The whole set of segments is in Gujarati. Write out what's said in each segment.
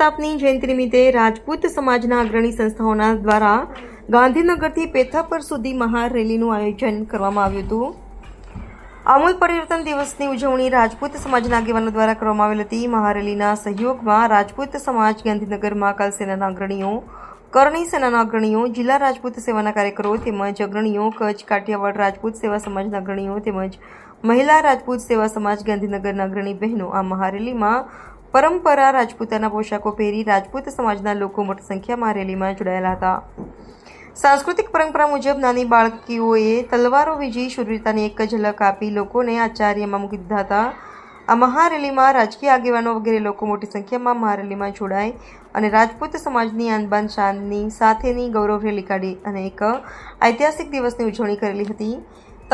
પ્રતાપની જયંતિ નિમિત્તે રાજપૂત સમાજના અગ્રણી સંસ્થાઓના દ્વારા ગાંધીનગરથી પેથાપર સુધી મહારેલીનું આયોજન કરવામાં આવ્યું હતું। આમૂલ પરિવર્તન દિવસની ઉજવણી રાજપૂત સમાજના આગેવાનો દ્વારા કરવામાં આવેલ હતી। મહારેલીના સહયોગમાં રાજપૂત સમાજ, ગાંધીનગર મહાકાલ સેનાના અગ્રણીઓ, કરણી સેનાના અગ્રણીઓ, જિલ્લા રાજપૂત સેવાના કાર્યકરો તેમજ અગ્રણીઓ, કચ્છ કાઠિયાવાડ રાજપૂત સેવા સમાજના અગ્રણીઓ તેમજ મહિલા રાજપૂત સેવા સમાજ ગાંધીનગરના અગ્રણી બહેનો આ મહારેલીમાં પરંપરા રાજપૂતાના પોશાકો પહેરી રાજપૂત સમાજના લોકો મોટી સંખ્યામાં રેલીમાં જોડાયેલા હતા। સાંસ્કૃતિક પરંપરા મુજબ નાની બાળકીઓએ તલવારો વીજી શૂરવીરતાની એક ઝલક આપી લોકોને આશ્ચર્યમાં મૂકી દીધા હતા। આ મહારેલીમાં રાજકીય આગેવાનો વગેરે લોકો મોટી સંખ્યામાં મહારેલીમાં જોડાઈ અને રાજપૂત સમાજની આનબાન શાનની સાથેની ગૌરવ રેલી કાઢી અને એક ઐતિહાસિક દિવસની ઉજવણી કરેલી હતી।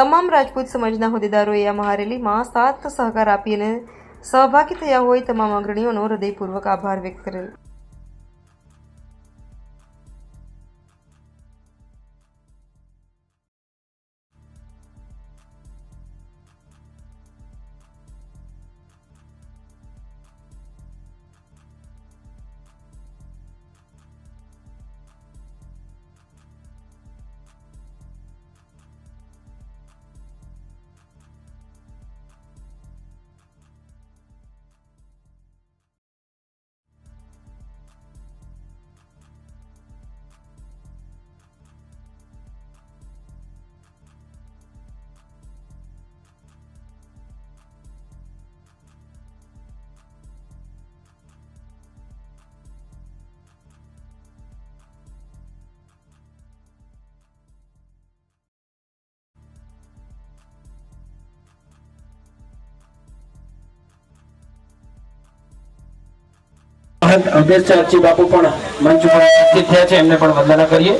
તમામ રાજપૂત સમાજના હોદ્દેદારોએ આ મહારેલીમાં સાથ સહકાર આપી અને સહભાગી થયા હોય તમામ અગ્રણીઓનો હૃદયપૂર્વક આભાર વ્યક્ત કરેલ। અભ્યાસચાર્યજી બાપુ પણ મંચ ઉપર ઉપસ્થિત થયા છે, એમને પણ વંદના કરીએ।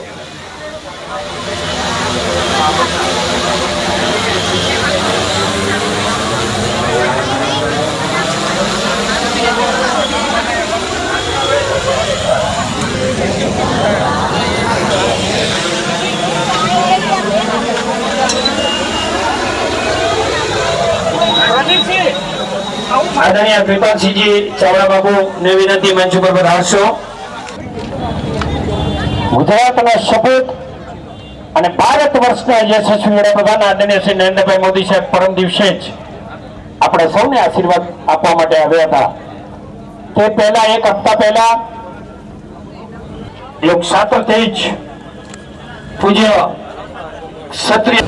આદરણીય કૃપાલસિંહજી ચાવડા બાપુ ને વિનંતી મંચ ઉપર પધારશો। ગુજરાતના શપથ અને ભારત વર્ષના યશસ્વી વડાપ્રધાન આદરણીય શ્રી નરેન્દ્રભાઈ મોદી સાહેબ પરમ દિવસે જ આપણે સૌને આશીર્વાદ આપવા માટે આવ્યા હતા। તે પહેલા એક હપ્તા પહેલા લોક સાતર તેજ પૂજ્ય ક્ષત્રિય